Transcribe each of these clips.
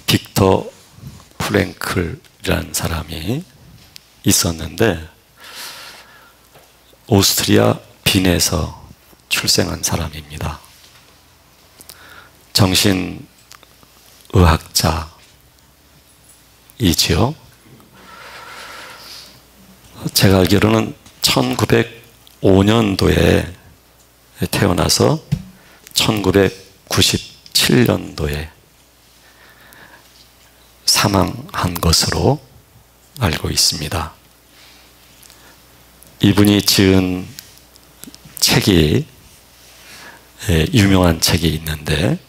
빅터 프랭클이라는 사람이 있었는데 오스트리아 빈에서 출생한 사람입니다. 정신의학자이지요. 제가 알기로는 1905년도에 태어나서 1997년도에 사망한 것으로 알고 있습니다. 이분이 지은 책이 유명한 책이 있는데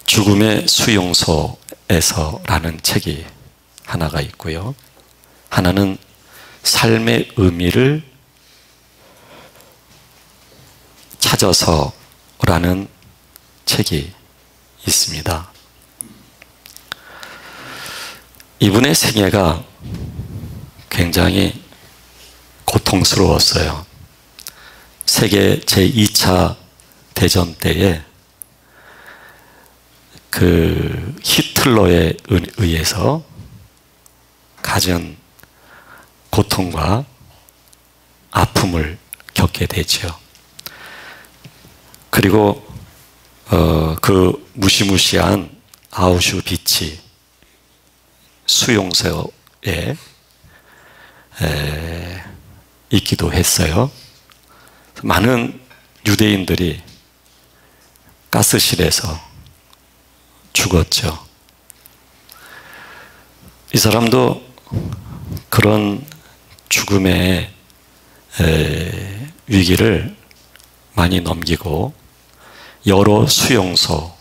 죽음의 수용소에서라는 책이 하나가 있고요. 하나는 삶의 의미를 찾아서라는 책이 있습니다. 이분의 생애가 굉장히 고통스러웠어요. 세계 제2차 대전 때에 그 히틀러에 의해서 가진 고통과 아픔을 겪게 되죠. 그리고 그 무시무시한 아우슈비츠 수용소에 있기도 했어요. 많은 유대인들이 가스실에서 죽었죠. 이 사람도 그런 죽음의 위기를 많이 넘기고 여러 수용소를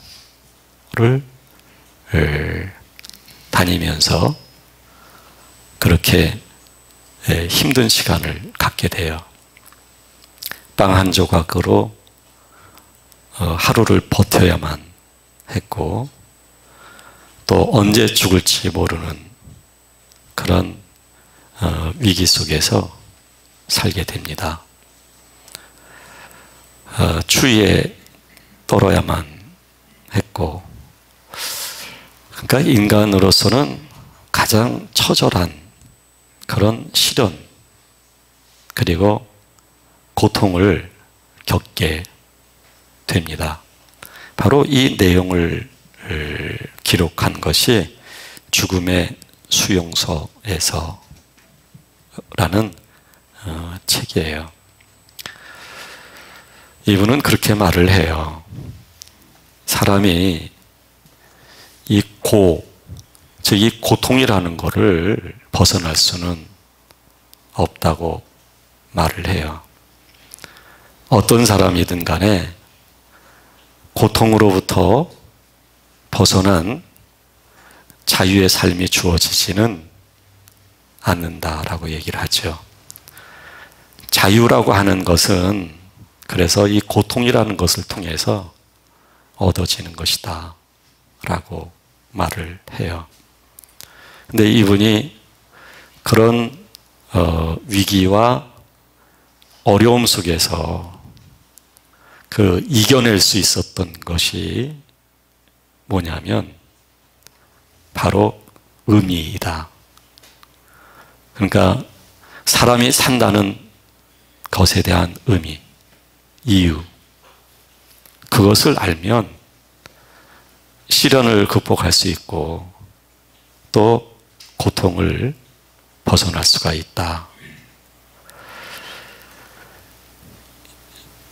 다니면서 그렇게 힘든 시간을 갖게 돼요. 빵 한 조각으로 하루를 버텨야만 했고 또 언제 죽을지 모르는 그런 위기 속에서 살게 됩니다. 추위에 떨어야만 했고, 그러니까 인간으로서는 가장 처절한 그런 시련 그리고 고통을 겪게 됩니다. 바로 이 내용을 기록한 것이 죽음의 수용소에서라는 책이에요. 이분은 그렇게 말을 해요. 사람이 이 즉 이 고통이라는 것을 벗어날 수는 없다고 말을 해요. 어떤 사람이든 간에 고통으로부터 벗어난 자유의 삶이 주어지지는 않는다라고 얘기를 하죠. 자유라고 하는 것은 그래서 이 고통이라는 것을 통해서 얻어지는 것이다 라고 말을 해요. 근데 이분이 그런 위기와 어려움 속에서 그 이겨낼 수 있었던 것이 뭐냐면 바로 의미이다. 그러니까 사람이 산다는 것에 대한 의미, 이유, 그것을 알면 시련을 극복할 수 있고 또 고통을 벗어날 수가 있다.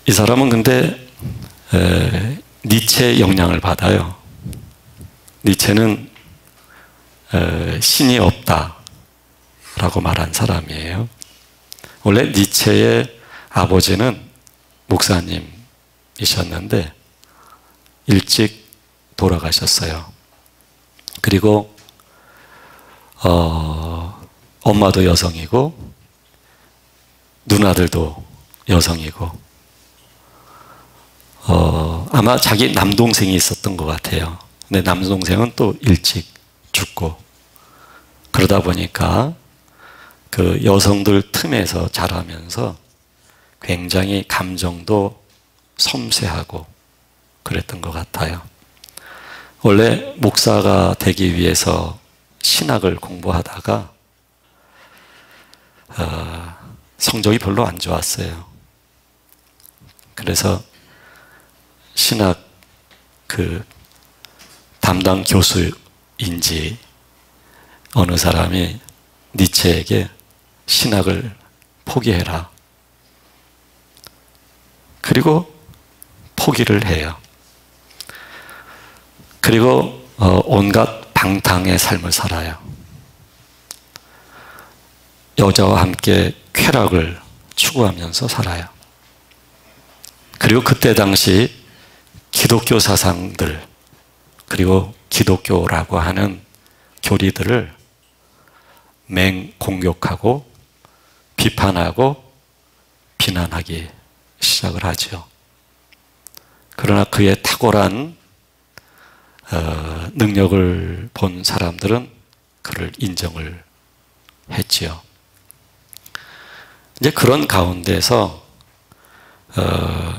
이 사람은 근데 니체의 영향을 받아요. 니체는 신이 없다라고 말한 사람이에요. 원래 니체의 아버지는 목사님이셨는데 일찍 돌아가셨어요. 그리고 엄마도 여성이고 누나들도 여성이고 아마 자기 남동생이 있었던 것 같아요. 근데 남동생은 또 일찍 죽고 그러다 보니까 그 여성들 틈에서 자라면서 굉장히 감정도 섬세하고 그랬던 것 같아요. 원래 목사가 되기 위해서 신학을 공부하다가 성적이 별로 안 좋았어요. 그래서 신학 담당 교수인지 어느 사람이 니체에게 신학을 포기해라. 그리고 포기를 해요. 그리고 온갖 방탕의 삶을 살아요. 여자와 함께 쾌락을 추구하면서 살아요. 그리고 그때 당시 기독교 사상들, 그리고 기독교라고 하는 교리들을 맹공격하고 비판하고 비난하기 시작을 하죠. 그러나 그의 탁월한 능력을 본 사람들은 그를 인정을 했지요. 이제 그런 가운데서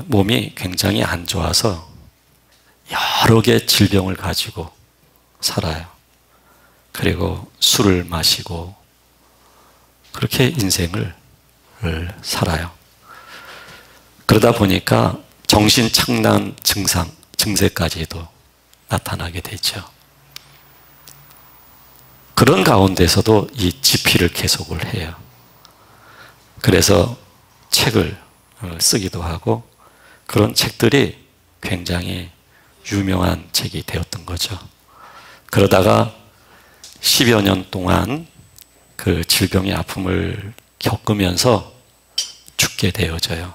몸이 굉장히 안 좋아서 여러 개의 질병을 가지고 살아요. 그리고 술을 마시고 그렇게 인생을 살아요. 그러다 보니까 정신착란 증세까지도 나타나게 되죠. 그런 가운데서도 이 집필을 계속을 해요. 그래서 책을 쓰기도 하고 그런 책들이 굉장히 유명한 책이 되었던 거죠. 그러다가 10여 년 동안 그 질병의 아픔을 겪으면서 죽게 되어져요.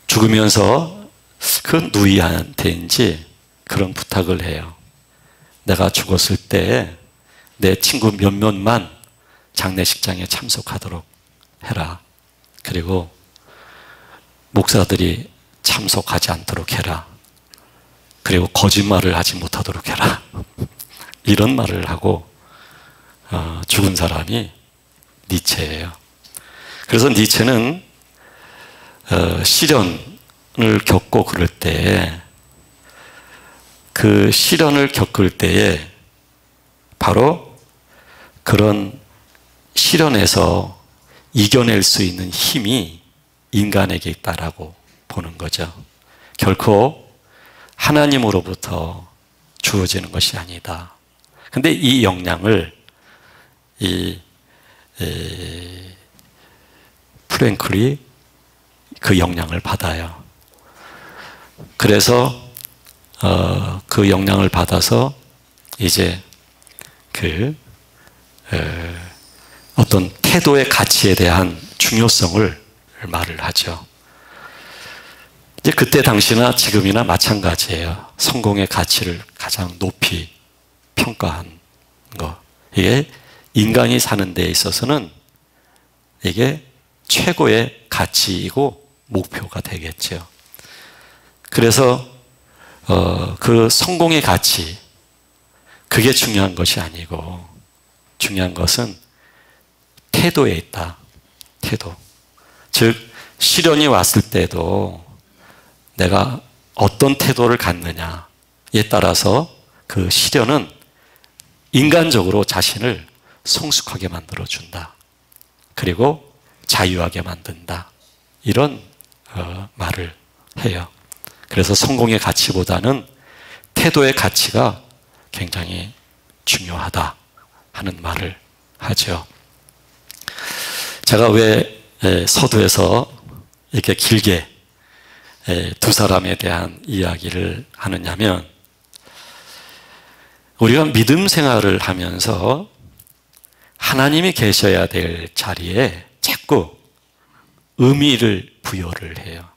죽으면서 그 누이한테인지 그런 부탁을 해요. 내가 죽었을 때 내 친구 몇몇만 장례식장에 참석하도록 해라. 그리고 목사들이 참석하지 않도록 해라. 그리고 거짓말을 하지 못하도록 해라. 이런 말을 하고 죽은 사람이 니체예요. 그래서 니체는 시련을 겪고 그럴 때 그 시련을 겪을 때에 바로 그런 시련에서 이겨낼 수 있는 힘이 인간에게 있다라고 보는 거죠. 결코 하나님으로부터 주어지는 것이 아니다. 근데 이 영향을 프랭클이 그 영향을 받아요. 그래서 그 영향을 받아서 이제 어떤 태도의 가치에 대한 중요성을 말을 하죠. 이제 그때 당시나 지금이나 마찬가지예요. 성공의 가치를 가장 높이 평가한 거. 이게 인간이 사는 데 있어서는 이게 최고의 가치이고 목표가 되겠죠. 그래서 그 성공의 가치, 그게 중요한 것이 아니고 중요한 것은 태도에 있다. 태도. 즉 시련이 왔을 때도 내가 어떤 태도를 갖느냐에 따라서 그 시련은 인간적으로 자신을 성숙하게 만들어준다. 그리고 자유하게 만든다. 이런 말을 해요. 그래서 성공의 가치보다는 태도의 가치가 굉장히 중요하다 하는 말을 하죠. 제가 왜 서두에서 이렇게 길게 두 사람에 대한 이야기를 하느냐면, 우리가 믿음 생활을 하면서 하나님이 계셔야 될 자리에 자꾸 의미를 부여를 해요.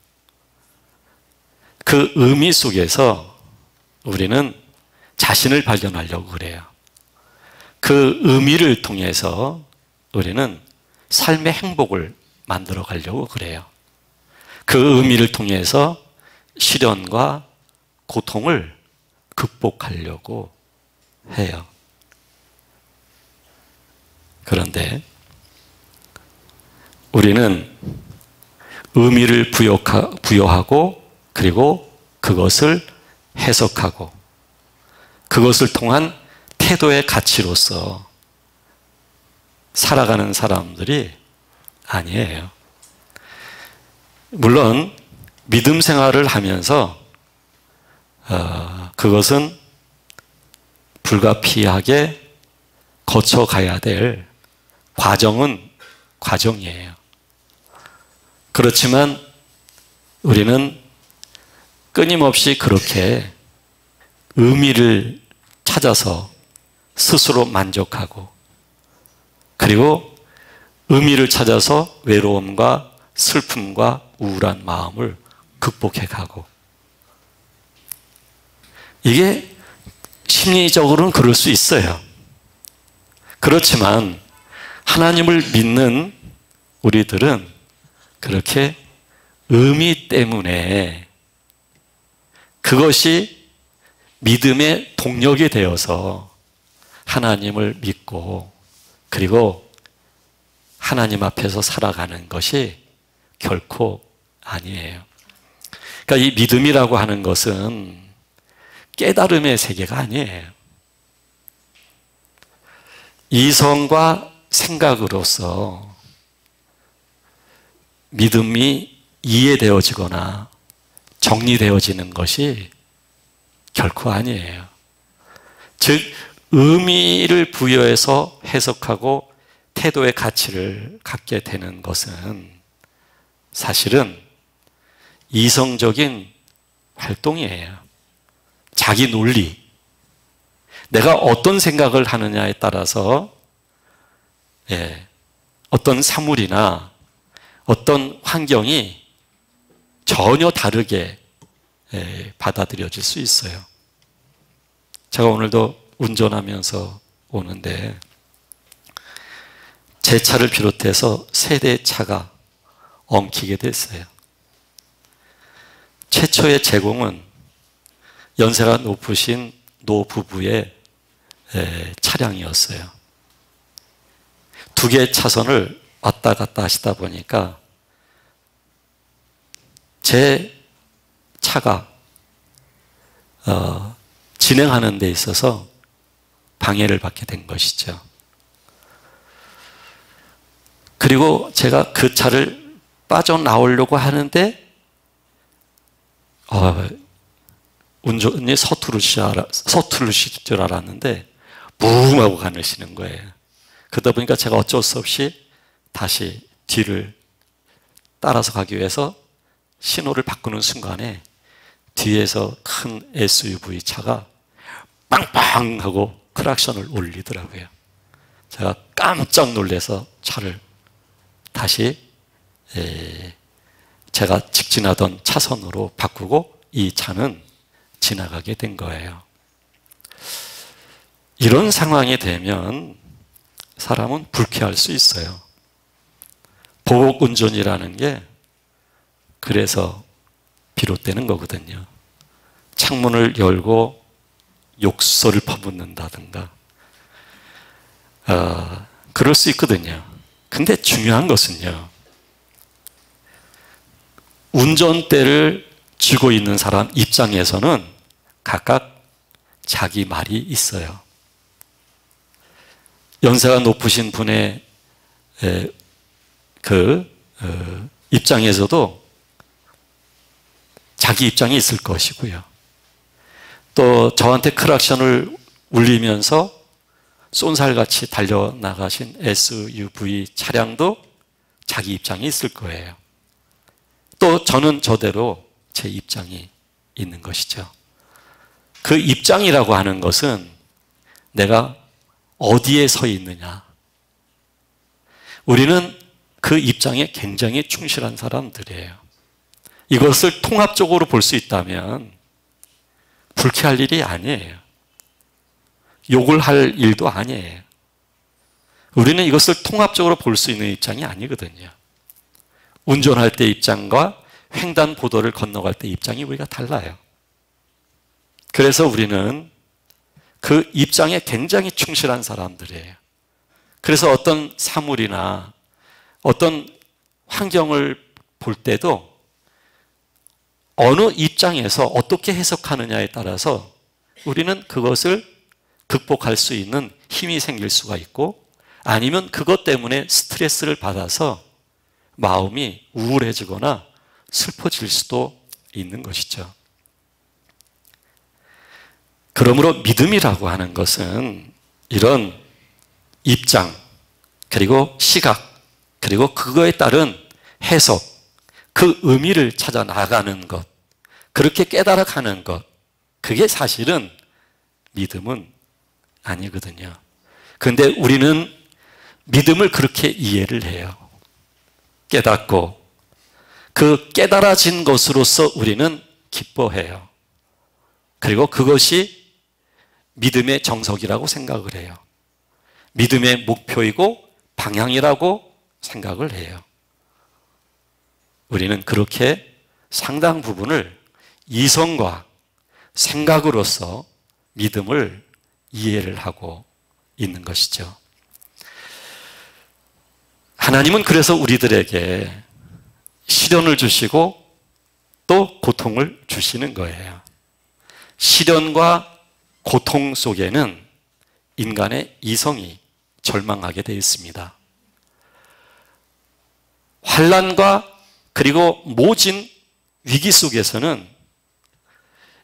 그 의미 속에서 우리는 자신을 발견하려고 그래요. 그 의미를 통해서 우리는 삶의 행복을 만들어 가려고 그래요. 그 의미를 통해서 시련과 고통을 극복하려고 해요. 그런데 우리는 의미를 부여하고 그리고 그것을 해석하고 그것을 통한 태도의 가치로서 살아가는 사람들이 아니에요. 물론 믿음 생활을 하면서 그것은 불가피하게 거쳐가야 될 과정이에요. 그렇지만 우리는 끊임없이 그렇게 의미를 찾아서 스스로 만족하고, 그리고 의미를 찾아서 외로움과 슬픔과 우울한 마음을 극복해 가고, 이게 심리적으로는 그럴 수 있어요. 그렇지만 하나님을 믿는 우리들은 그렇게 의미 때문에 그것이 믿음의 동력이 되어서 하나님을 믿고, 그리고 하나님 앞에서 살아가는 것이 결코 아니에요. 그러니까 이 믿음이라고 하는 것은 깨달음의 세계가 아니에요. 이성과 생각으로서 믿음이 이해되어지거나 정리되어지는 것이 결코 아니에요. 즉, 의미를 부여해서 해석하고 태도의 가치를 갖게 되는 것은 사실은 이성적인 활동이에요. 자기 논리. 내가 어떤 생각을 하느냐에 따라서 어떤 사물이나 어떤 환경이 전혀 다르게 받아들여질 수 있어요. 제가 오늘도 운전하면서 오는데 제 차를 비롯해서 세 대의 차가 엉키게 됐어요. 최초의 제공은 연세가 높으신 노부부의 차량이었어요. 두 개의 차선을 왔다 갔다 하시다 보니까 제 차가 진행하는 데 있어서 방해를 받게 된 것이죠. 그리고 제가 그 차를 빠져나오려고 하는데 운전이 서투르실 줄 알았는데 붕 하고 가시는 거예요. 그러다 보니까 제가 어쩔 수 없이 다시 뒤를 따라서 가기 위해서 신호를 바꾸는 순간에 뒤에서 큰 SUV 차가 빵빵 하고 크락션을 울리더라고요. 제가 깜짝 놀라서 차를 다시 제가 직진하던 차선으로 바꾸고 이 차는 지나가게 된 거예요. 이런 상황이 되면 사람은 불쾌할 수 있어요. 보복운전이라는 게 그래서 비롯되는 거거든요. 창문을 열고 욕설을 퍼붓는다든가 그럴 수 있거든요. 근데 중요한 것은요, 운전대를 쥐고 있는 사람 입장에서는 각각 자기 말이 있어요. 연세가 높으신 분의 입장에서도 자기 입장이 있을 것이고요. 또 저한테 크락션을 울리면서 쏜살같이 달려나가신 SUV 차량도 자기 입장이 있을 거예요. 또 저는 저대로 제 입장이 있는 것이죠. 그 입장이라고 하는 것은 내가 어디에 서 있느냐. 우리는 그 입장에 굉장히 충실한 사람들이에요. 이것을 통합적으로 볼 수 있다면 불쾌할 일이 아니에요. 욕을 할 일도 아니에요. 우리는 이것을 통합적으로 볼 수 있는 입장이 아니거든요. 운전할 때 입장과 횡단보도를 건너갈 때 입장이 우리가 달라요. 그래서 우리는 그 입장에 굉장히 충실한 사람들이에요. 그래서 어떤 사물이나 어떤 환경을 볼 때도 어느 입장에서 어떻게 해석하느냐에 따라서 우리는 그것을 극복할 수 있는 힘이 생길 수가 있고, 아니면 그것 때문에 스트레스를 받아서 마음이 우울해지거나 슬퍼질 수도 있는 것이죠. 그러므로 믿음이라고 하는 것은 이런 입장, 그리고 시각, 그리고 그거에 따른 해석, 그 의미를 찾아 나가는 것, 그렇게 깨달아가는 것, 그게 사실은 믿음은 아니거든요. 그런데 우리는 믿음을 그렇게 이해를 해요. 깨닫고 그 깨달아진 것으로서 우리는 기뻐해요. 그리고 그것이 믿음의 정석이라고 생각을 해요. 믿음의 목표이고 방향이라고 생각을 해요. 우리는 그렇게 상당 부분을 이성과 생각으로서 믿음을 이해를 하고 있는 것이죠. 하나님은 그래서 우리들에게 시련을 주시고 또 고통을 주시는 거예요. 시련과 고통 속에는 인간의 이성이 절망하게 되어 있습니다. 환난과 그리고 모진 위기 속에서는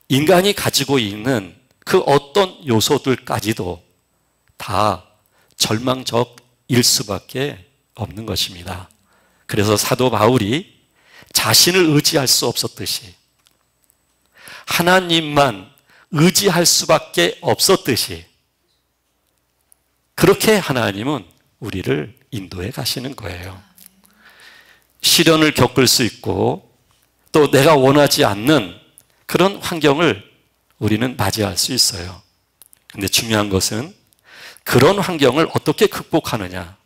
인간이 가지고 있는 그 어떤 요소들까지도 다 절망적일 수밖에 없는 것입니다. 그래서 사도 바울이 자신을 의지할 수 없었듯이, 하나님만 의지할 수밖에 없었듯이, 그렇게 하나님은 우리를 인도해 가시는 거예요. 시련을 겪을 수 있고 또 내가 원하지 않는 그런 환경을 우리는 맞이할 수 있어요. 그런데 중요한 것은 그런 환경을 어떻게 극복하느냐,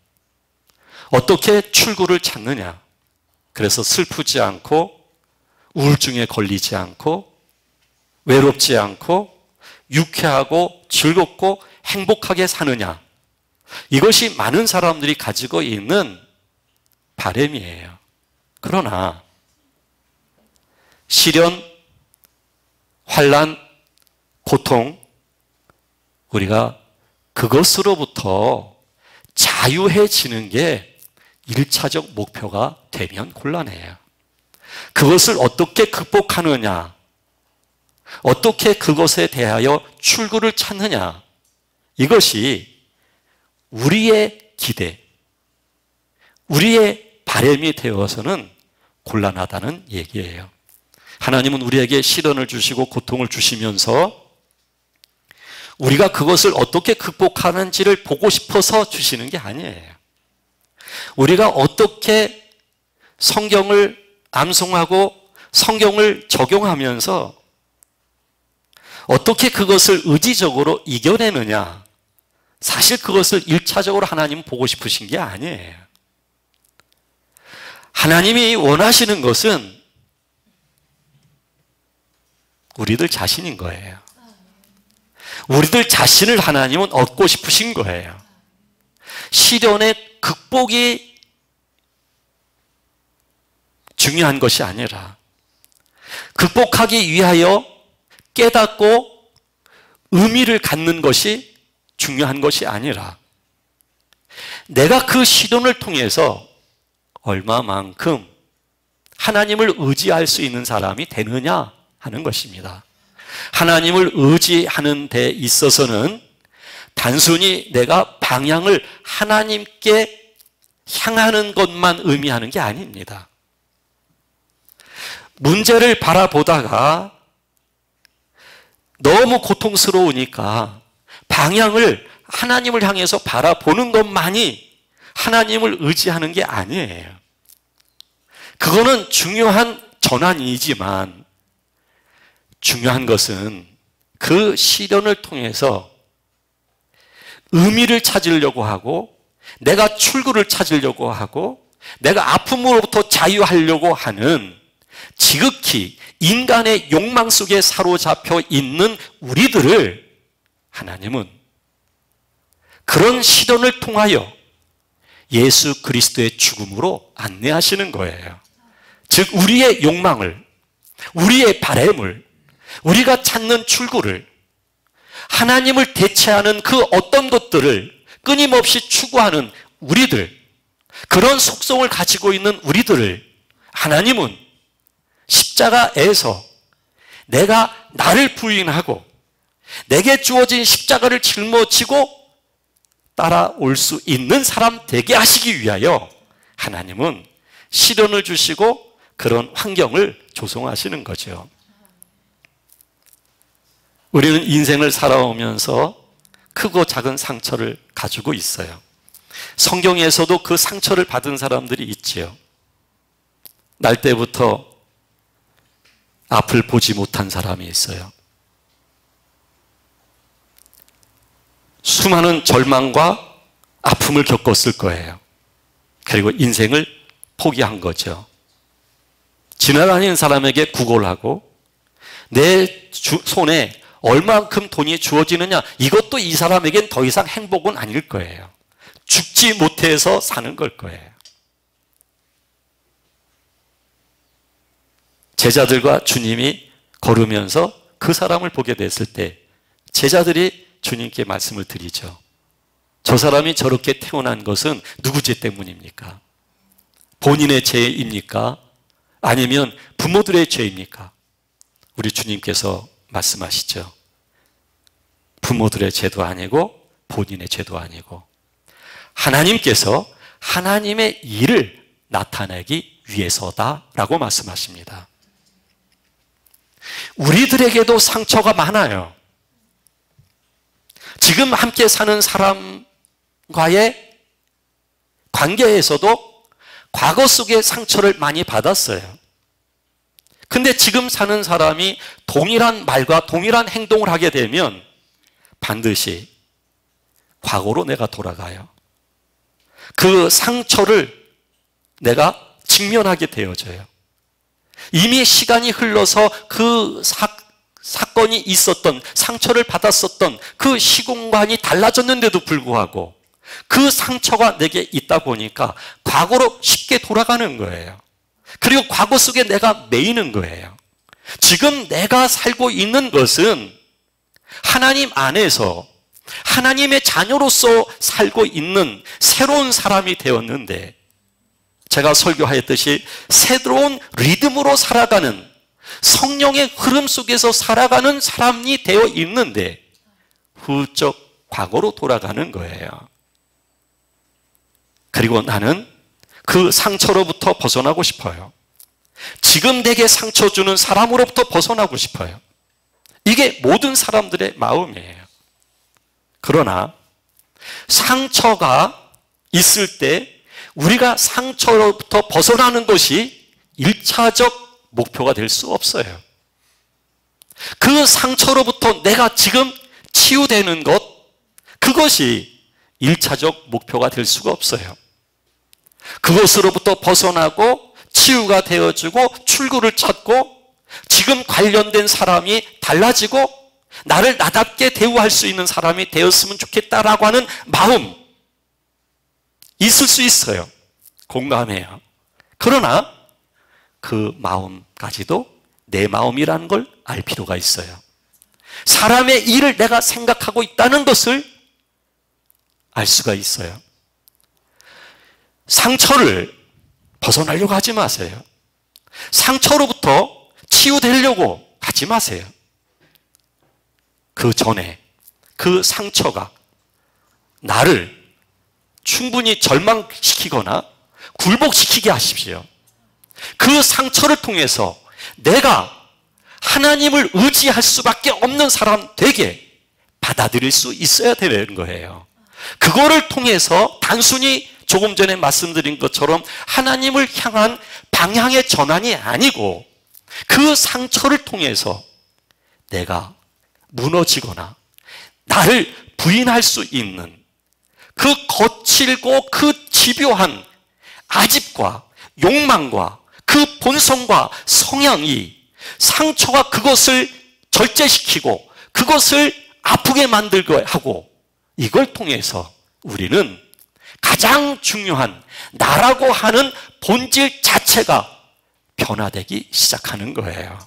어떻게 출구를 찾느냐. 그래서 슬프지 않고 우울증에 걸리지 않고 외롭지 않고 유쾌하고 즐겁고 행복하게 사느냐. 이것이 많은 사람들이 가지고 있는 바람이에요. 그러나 시련, 환난, 고통, 우리가 그것으로부터 자유해지는 게 1차적 목표가 되면 곤란해요. 그것을 어떻게 극복하느냐, 어떻게 그것에 대하여 출구를 찾느냐, 이것이 우리의 기대, 우리의 바람이 되어서는 곤란하다는 얘기예요. 하나님은 우리에게 시련을 주시고 고통을 주시면서 우리가 그것을 어떻게 극복하는지를 보고 싶어서 주시는 게 아니에요. 우리가 어떻게 성경을 암송하고 성경을 적용하면서 어떻게 그것을 의지적으로 이겨내느냐, 사실 그것을 1차적으로 하나님은 보고 싶으신 게 아니에요. 하나님이 원하시는 것은 우리들 자신인 거예요. 우리들 자신을 하나님은 얻고 싶으신 거예요. 시련의 극복이 중요한 것이 아니라 극복하기 위하여 깨닫고 의미를 갖는 것이 중요한 것이 아니라 내가 그 시련을 통해서 얼마만큼 하나님을 의지할 수 있는 사람이 되느냐 하는 것입니다. 하나님을 의지하는 데 있어서는 단순히 내가 방향을 하나님께 향하는 것만 의미하는 게 아닙니다. 문제를 바라보다가 너무 고통스러우니까 방향을 하나님을 향해서 바라보는 것만이 하나님을 의지하는 게 아니에요. 그거는 중요한 전환이지만 중요한 것은 그 시련을 통해서 의미를 찾으려고 하고 내가 출구를 찾으려고 하고 내가 아픔으로부터 자유하려고 하는 지극히 인간의 욕망 속에 사로잡혀 있는 우리들을 하나님은 그런 시련을 통하여 예수 그리스도의 죽음으로 안내하시는 거예요. 즉 우리의 욕망을, 우리의 바램을, 우리가 찾는 출구를 하나님을 대체하는 그 어떤 것들을 끊임없이 추구하는 우리들, 그런 속성을 가지고 있는 우리들을 하나님은 십자가에서 내가 나를 부인하고 내게 주어진 십자가를 짊어지고 따라올 수 있는 사람 되게 하시기 위하여 하나님은 시련을 주시고 그런 환경을 조성하시는 거죠. 우리는 인생을 살아오면서 크고 작은 상처를 가지고 있어요. 성경에서도 그 상처를 받은 사람들이 있지요. 날 때부터 앞을 보지 못한 사람이 있어요. 수많은 절망과 아픔을 겪었을 거예요. 그리고 인생을 포기한 거죠. 지나다니는 사람에게 구걸하고 내 손에 얼만큼 돈이 주어지느냐, 이것도 이 사람에겐 더 이상 행복은 아닐 거예요. 죽지 못해서 사는 걸 거예요. 제자들과 주님이 걸으면서 그 사람을 보게 됐을 때 제자들이 주님께 말씀을 드리죠. 저 사람이 저렇게 태어난 것은 누구 죄 때문입니까? 본인의 죄입니까? 아니면 부모들의 죄입니까? 우리 주님께서 말씀하시죠. 부모들의 죄도 아니고 본인의 죄도 아니고 하나님께서 하나님의 일을 나타내기 위해서다라고 말씀하십니다. 우리들에게도 상처가 많아요. 지금 함께 사는 사람과의 관계에서도 과거 속에 상처를 많이 받았어요. 근데 지금 사는 사람이 동일한 말과 동일한 행동을 하게 되면 반드시 과거로 내가 돌아가요. 그 상처를 내가 직면하게 되어져요. 이미 시간이 흘러서 그 사건이 있었던, 상처를 받았었던 그 시공간이 달라졌는데도 불구하고 그 상처가 내게 있다 보니까 과거로 쉽게 돌아가는 거예요. 그리고 과거 속에 내가 매이는 거예요. 지금 내가 살고 있는 것은 하나님 안에서 하나님의 자녀로서 살고 있는 새로운 사람이 되었는데, 제가 설교하였듯이 새로운 리듬으로 살아가는, 성령의 흐름 속에서 살아가는 사람이 되어 있는데 훌쩍 과거로 돌아가는 거예요. 그리고 나는 그 상처로부터 벗어나고 싶어요. 지금 내게 상처 주는 사람으로부터 벗어나고 싶어요. 이게 모든 사람들의 마음이에요. 그러나 상처가 있을 때 우리가 상처로부터 벗어나는 것이 1차적 목표가 될 수 없어요. 그 상처로부터 내가 지금 치유되는 것, 그것이 1차적 목표가 될 수가 없어요. 그것으로부터 벗어나고 치유가 되어지고 출구를 찾고 지금 관련된 사람이 달라지고 나를 나답게 대우할 수 있는 사람이 되었으면 좋겠다라고 하는 마음 있을 수 있어요. 공감해요. 그러나 그 마음까지도 내 마음이라는 걸 알 필요가 있어요. 사람의 일을 내가 생각하고 있다는 것을 알 수가 있어요. 상처를 벗어나려고 하지 마세요. 상처로부터 치유되려고 하지 마세요. 그 전에 그 상처가 나를 충분히 절망시키거나 굴복시키게 하십시오. 그 상처를 통해서 내가 하나님을 의지할 수밖에 없는 사람 되게 받아들일 수 있어야 되는 거예요. 그거를 통해서 단순히 조금 전에 말씀드린 것처럼 하나님을 향한 방향의 전환이 아니고 그 상처를 통해서 내가 무너지거나 나를 부인할 수 있는 그 거칠고 그 집요한 아집과 욕망과 그 본성과 성향이 상처가 그것을 절제시키고 그것을 아프게 만들고 하고, 이걸 통해서 우리는 가장 중요한 나라고 하는 본질 자체가 변화되기 시작하는 거예요.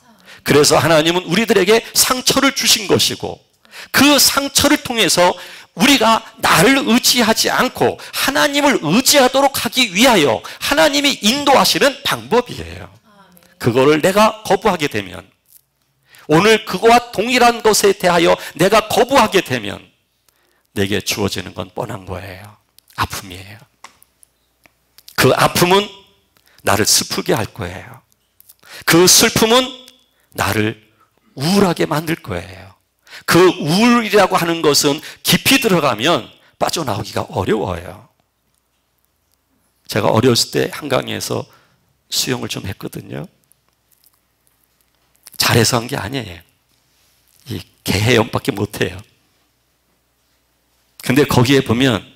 그래서 하나님은 우리들에게 상처를 주신 것이고 그 상처를 통해서 우리가 나를 의지하지 않고 하나님을 의지하도록 하기 위하여 하나님이 인도하시는 방법이에요. 그거를 내가 거부하게 되면, 오늘 그거와 동일한 것에 대하여 내가 거부하게 되면 내게 주어지는 건 뻔한 거예요. 아픔이에요. 그 아픔은 나를 슬프게 할 거예요. 그 슬픔은 나를 우울하게 만들 거예요. 그 우울이라고 하는 것은 깊이 들어가면 빠져나오기가 어려워요. 제가 어렸을 때 한강에서 수영을 좀 했거든요. 잘해서 한 게 아니에요. 이 개헤엄밖에 못해요. 근데 거기에 보면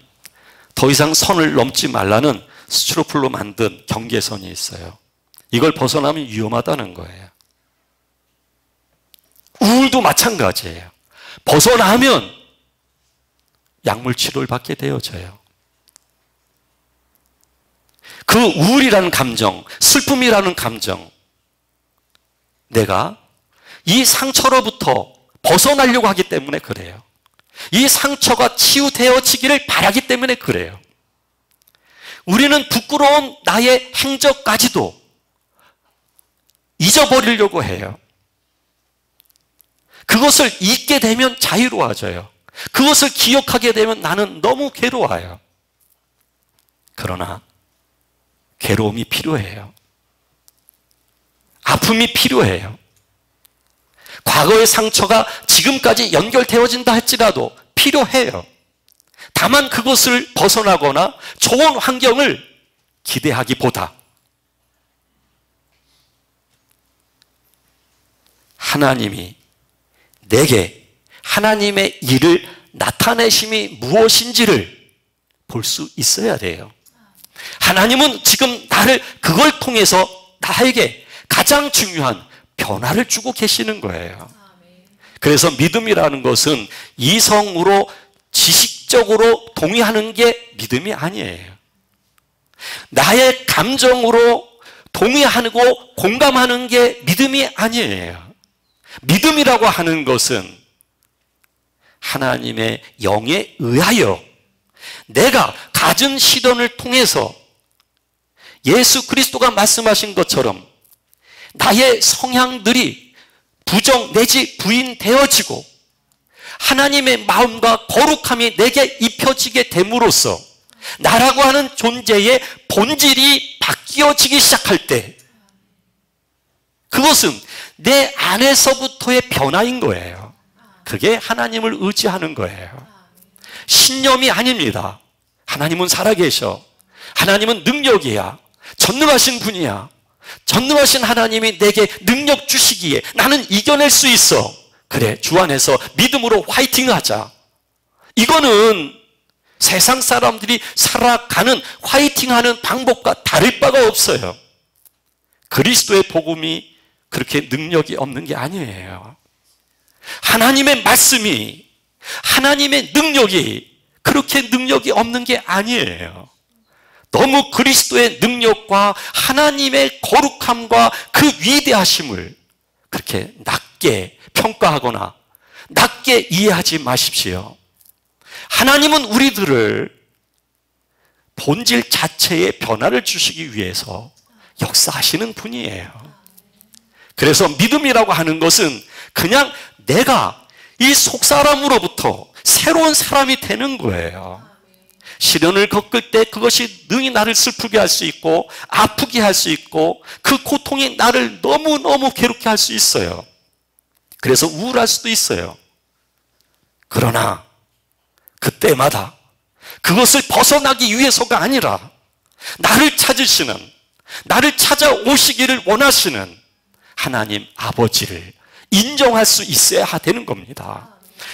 더 이상 선을 넘지 말라는 스티로폴로 만든 경계선이 있어요. 이걸 벗어나면 위험하다는 거예요. 우울도 마찬가지예요. 벗어나면 약물 치료를 받게 되어져요. 그 우울이라는 감정, 슬픔이라는 감정, 내가 이 상처로부터 벗어나려고 하기 때문에 그래요. 이 상처가 치유되어지기를 바라기 때문에 그래요. 우리는 부끄러운 나의 행적까지도 잊어버리려고 해요. 그것을 잊게 되면 자유로워져요. 그것을 기억하게 되면 나는 너무 괴로워요. 그러나 괴로움이 필요해요. 아픔이 필요해요. 과거의 상처가 지금까지 연결되어진다 할지라도 필요해요. 다만 그것을 벗어나거나 좋은 환경을 기대하기보다 하나님이 내게 하나님의 일을 나타내심이 무엇인지를 볼 수 있어야 돼요. 하나님은 지금 나를 그걸 통해서 나에게 가장 중요한 변화를 주고 계시는 거예요. 그래서 믿음이라는 것은 이성으로 지식적으로 동의하는 게 믿음이 아니에요. 나의 감정으로 동의하고 공감하는 게 믿음이 아니에요. 믿음이라고 하는 것은 하나님의 영에 의하여 내가 가진 시련을 통해서 예수 그리스도가 말씀하신 것처럼 나의 성향들이 부정 내지 부인되어지고 하나님의 마음과 거룩함이 내게 입혀지게 됨으로써 나라고 하는 존재의 본질이 바뀌어지기 시작할 때 그것은 내 안에서부터의 변화인 거예요. 그게 하나님을 의지하는 거예요. 신념이 아닙니다. 하나님은 살아계셔. 하나님은 능력이야. 전능하신 분이야. 전능하신 하나님이 내게 능력 주시기에 나는 이겨낼 수 있어. 그래, 주 안에서 믿음으로 화이팅하자. 이거는 세상 사람들이 살아가는 화이팅하는 방법과 다를 바가 없어요. 그리스도의 복음이 그렇게 능력이 없는 게 아니에요. 하나님의 말씀이, 하나님의 능력이 그렇게 능력이 없는 게 아니에요. 너무 그리스도의 능력과 하나님의 거룩함과 그 위대하심을 그렇게 낮게 평가하거나 낮게 이해하지 마십시오. 하나님은 우리들을 본질 자체의 변화를 주시기 위해서 역사하시는 분이에요. 그래서 믿음이라고 하는 것은 그냥 내가 이 속사람으로부터 새로운 사람이 되는 거예요. 시련을 겪을 때 그것이 능히 나를 슬프게 할 수 있고 아프게 할 수 있고 그 고통이 나를 너무너무 괴롭게 할 수 있어요. 그래서 우울할 수도 있어요. 그러나 그때마다 그것을 벗어나기 위해서가 아니라 나를 찾으시는, 나를 찾아오시기를 원하시는 하나님 아버지를 인정할 수 있어야 되는 겁니다.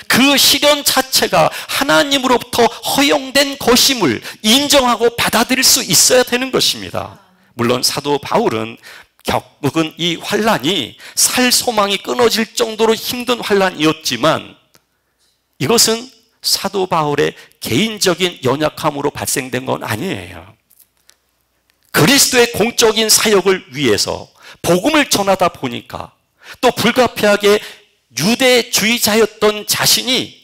그 시련 자체가 하나님으로부터 허용된 것임을 인정하고 받아들일 수 있어야 되는 것입니다. 물론 사도 바울은 겪은 이 환난이 살 소망이 끊어질 정도로 힘든 환난이었지만 이것은 사도 바울의 개인적인 연약함으로 발생된 건 아니에요. 그리스도의 공적인 사역을 위해서 복음을 전하다 보니까 또 불가피하게 유대주의자였던 자신이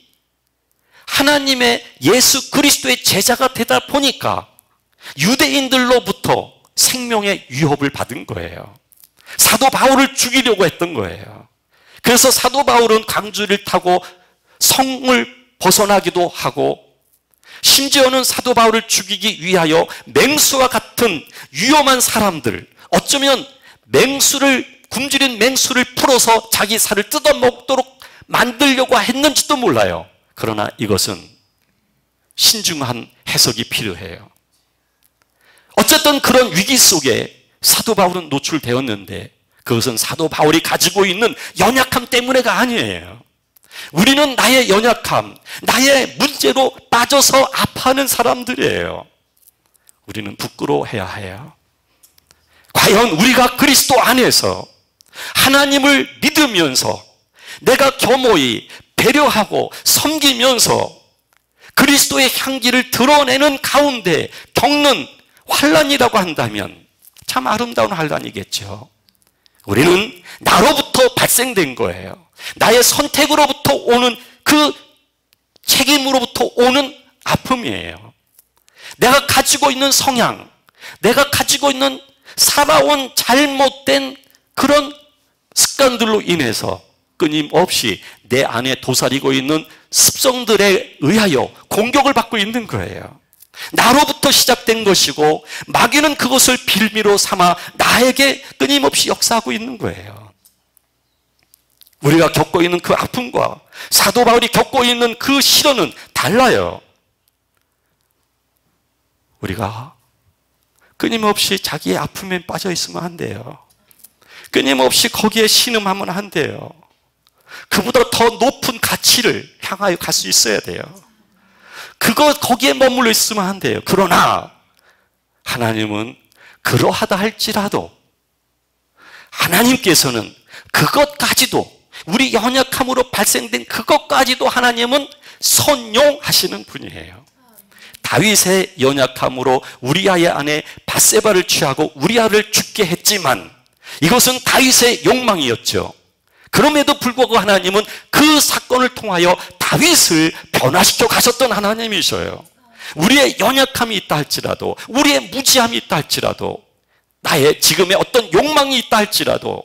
하나님의 예수 그리스도의 제자가 되다 보니까 유대인들로부터 생명의 위협을 받은 거예요. 사도 바울을 죽이려고 했던 거예요. 그래서 사도 바울은 강주를 타고 성을 벗어나기도 하고, 심지어는 사도 바울을 죽이기 위하여 맹수와 같은 위험한 사람들, 어쩌면 굶주린 맹수를 풀어서 자기 살을 뜯어먹도록 만들려고 했는지도 몰라요. 그러나 이것은 신중한 해석이 필요해요. 어쨌든 그런 위기 속에 사도 바울은 노출되었는데, 그것은 사도 바울이 가지고 있는 연약함 때문에가 아니에요. 우리는 나의 연약함, 나의 문제로 빠져서 아파하는 사람들이에요. 우리는 부끄러워해야 해요. 과연 우리가 그리스도 안에서 하나님을 믿으면서 내가 겸허히 배려하고 섬기면서 그리스도의 향기를 드러내는 가운데 겪는 환난이라고 한다면 참 아름다운 환난이겠죠. 우리는 나로부터 발생된 거예요. 나의 선택으로부터 오는 그 책임으로부터 오는 아픔이에요. 내가 가지고 있는 성향, 내가 가지고 있는 살아온 잘못된 그런 습관들로 인해서 끊임없이 내 안에 도사리고 있는 습성들에 의하여 공격을 받고 있는 거예요. 나로부터 시작된 것이고 마귀는 그것을 빌미로 삼아 나에게 끊임없이 역사하고 있는 거예요. 우리가 겪고 있는 그 아픔과 사도 바울이 겪고 있는 그 시련은 달라요. 우리가 끊임없이 자기의 아픔에 빠져 있으면 안 돼요. 끊임없이 거기에 신음하면 안 돼요. 그보다 더 높은 가치를 향하여 갈 수 있어야 돼요. 거기에 머물러 있으면 안 돼요. 그러나 하나님은 그러하다 할지라도 하나님께서는 그것까지도, 우리 연약함으로 발생된 그것까지도 하나님은 선용하시는 분이에요. 다윗의 연약함으로 우리아의 아내 밧세바를 취하고 우리아를 죽게 했지만 이것은 다윗의 욕망이었죠. 그럼에도 불구하고 하나님은 그 사건을 통하여 다윗을 변화시켜 가셨던 하나님이셔요. 우리의 연약함이 있다 할지라도, 우리의 무지함이 있다 할지라도, 나의 지금의 어떤 욕망이 있다 할지라도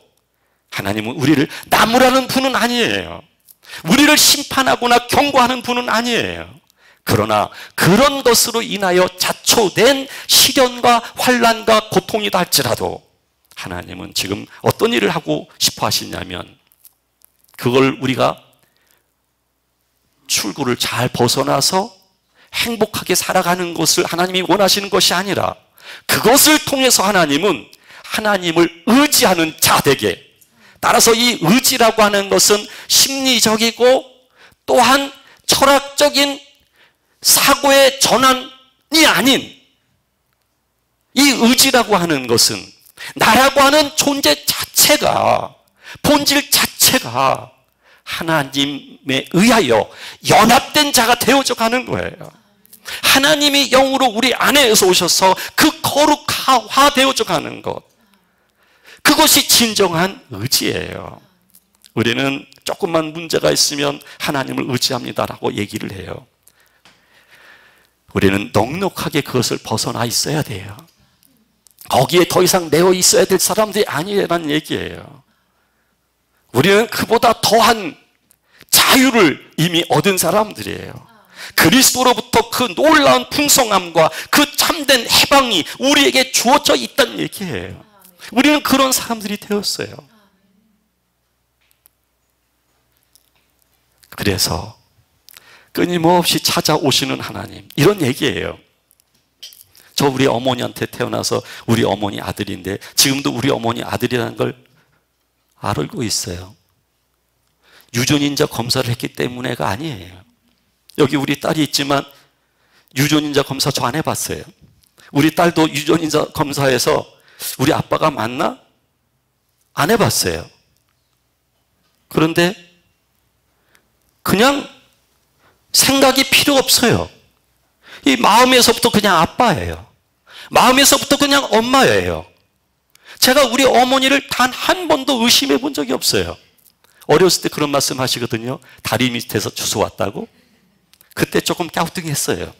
하나님은 우리를 나무라는 분은 아니에요. 우리를 심판하거나 경고하는 분은 아니에요. 그러나 그런 것으로 인하여 자초된 시련과 환난과 고통이다 할지라도 하나님은 지금 어떤 일을 하고 싶어 하시냐면, 그걸 우리가 출구를 잘 벗어나서 행복하게 살아가는 것을 하나님이 원하시는 것이 아니라, 그것을 통해서 하나님은 하나님을 의지하는 자에게, 따라서 이 의지라고 하는 것은 심리적이고 또한 철학적인 사고의 전환이 아닌, 이 의지라고 하는 것은 나라고 하는 존재 자체가, 본질 자체가 하나님에 의하여 연합된 자가 되어져 가는 거예요. 하나님이 영으로 우리 안에서 오셔서 그 거룩화되어져 가는 것, 그것이 진정한 의지예요. 우리는 조금만 문제가 있으면 하나님을 의지합니다라고 얘기를 해요. 우리는 넉넉하게 그것을 벗어나 있어야 돼요. 거기에 더 이상 내어 있어야 될 사람들이 아니라는 얘기예요. 우리는 그보다 더한 자유를 이미 얻은 사람들이에요. 그리스도로부터 그 놀라운 풍성함과 그 참된 해방이 우리에게 주어져 있다는 얘기예요. 우리는 그런 사람들이 되었어요. 그래서 끊임없이 찾아오시는 하나님, 이런 얘기예요. 저 우리 어머니한테 태어나서 우리 어머니 아들인데 지금도 우리 어머니 아들이라는 걸 알고 있어요. 유전인자 검사를 했기 때문에가 아니에요. 여기 우리 딸이 있지만 유전인자 검사 저 안 해봤어요. 우리 딸도 유전인자 검사에서 우리 아빠가 맞나? 안 해봤어요. 그런데 그냥 생각이 필요 없어요. 이 마음에서부터 그냥 아빠예요. 마음에서부터 그냥 엄마예요. 제가 우리 어머니를 단 한 번도 의심해 본 적이 없어요. 어렸을 때 그런 말씀 하시거든요. 다리 밑에서 주워왔다고. 그때 조금 갸우뚱했어요.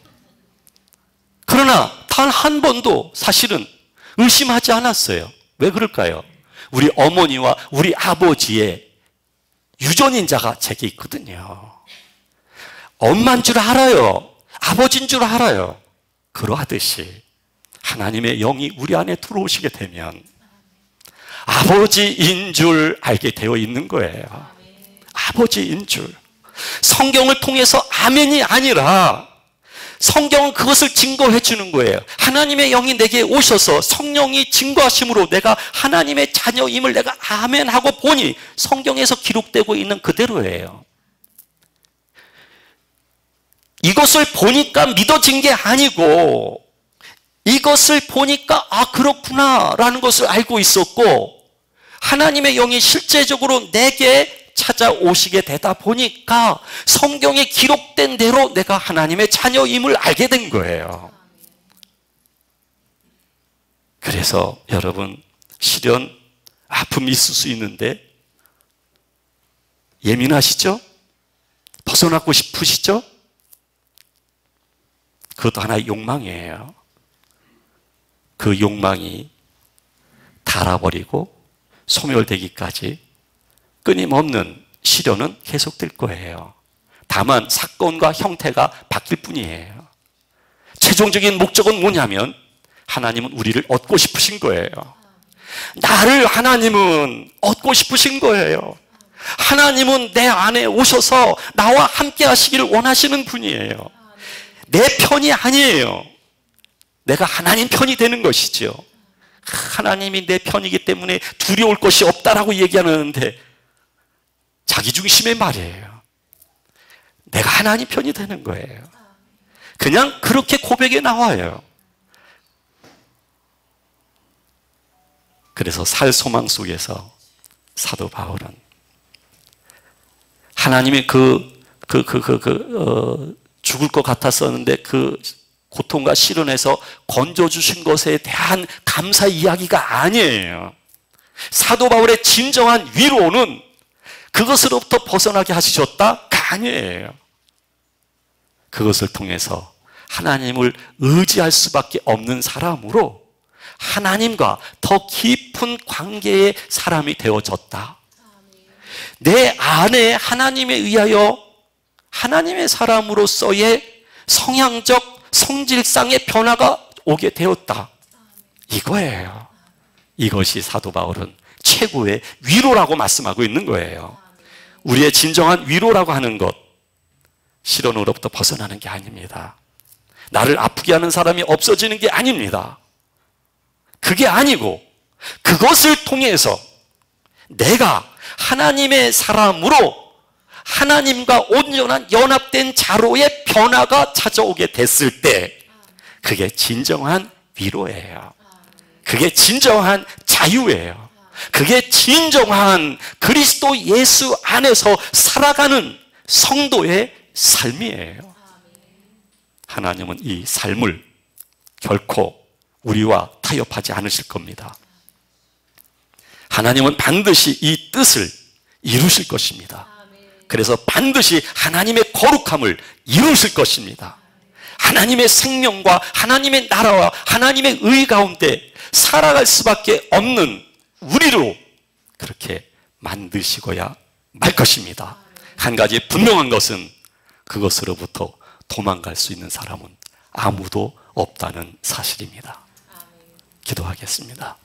그러나 단 한 번도 사실은 의심하지 않았어요. 왜 그럴까요? 우리 어머니와 우리 아버지의 유전인자가 제게 있거든요. 엄마인 줄 알아요. 아버지인 줄 알아요. 그러하듯이 하나님의 영이 우리 안에 들어오시게 되면 아버지인 줄 알게 되어 있는 거예요. 아버지인 줄. 성경을 통해서 아멘이 아니라 성경은 그것을 증거해 주는 거예요. 하나님의 영이 내게 오셔서 성령이 증거하심으로 내가 하나님의 자녀임을 내가 아멘하고 보니 성경에서 기록되고 있는 그대로예요. 이것을 보니까 믿어진 게 아니고 이것을 보니까 그렇구나 라는 것을 알고 있었고 하나님의 영이 실제적으로 내게 찾아오시게 되다 보니까 성경에 기록된 대로 내가 하나님의 자녀임을 알게 된 거예요. 그래서 여러분 시련, 아픔이 있을 수 있는데 예민하시죠? 벗어나고 싶으시죠? 그것도 하나의 욕망이에요. 그 욕망이 닳아버리고 소멸되기까지 끊임없는 시련은 계속될 거예요. 다만 사건과 형태가 바뀔 뿐이에요. 최종적인 목적은 뭐냐면 하나님은 우리를 얻고 싶으신 거예요. 나를 하나님은 얻고 싶으신 거예요. 하나님은 내 안에 오셔서 나와 함께 하시기를 원하시는 분이에요. 내 편이 아니에요. 내가 하나님 편이 되는 것이죠. 하나님이 내 편이기 때문에 두려울 것이 없다라고 얘기하는데 자기중심의 말이에요. 내가 하나님 편이 되는 거예요. 그냥 그렇게 고백에 나와요. 그래서 살 소망 속에서 사도 바울은 하나님의 죽을 것 같았었는데 그 고통과 시련에서 건져주신 것에 대한 감사 이야기가 아니에요. 사도 바울의 진정한 위로는 그것으로부터 벗어나게 하시셨다가 아니에요. 그것을 통해서 하나님을 의지할 수밖에 없는 사람으로 하나님과 더 깊은 관계의 사람이 되어졌다. 내 안에 하나님에 의하여 하나님의 사람으로서의 성향적 성질상의 변화가 오게 되었다. 이거예요. 이것이 사도 바울은 최고의 위로라고 말씀하고 있는 거예요. 우리의 진정한 위로라고 하는 것, 시련으로부터 벗어나는 게 아닙니다. 나를 아프게 하는 사람이 없어지는 게 아닙니다. 그게 아니고 그것을 통해서 내가 하나님의 사람으로 하나님과 온전한 연합된 자로의 변화가 찾아오게 됐을 때 그게 진정한 위로예요. 그게 진정한 자유예요. 그게 진정한 그리스도 예수 안에서 살아가는 성도의 삶이에요. 하나님은 이 삶을 결코 우리와 타협하지 않으실 겁니다. 하나님은 반드시 이 뜻을 이루실 것입니다. 그래서 반드시 하나님의 거룩함을 이루실 것입니다. 하나님의 생명과 하나님의 나라와 하나님의 의 가운데 살아갈 수밖에 없는 우리로 그렇게 만드시고야 말 것입니다. 한 가지 분명한 것은 그것으로부터 도망갈 수 있는 사람은 아무도 없다는 사실입니다. 기도하겠습니다.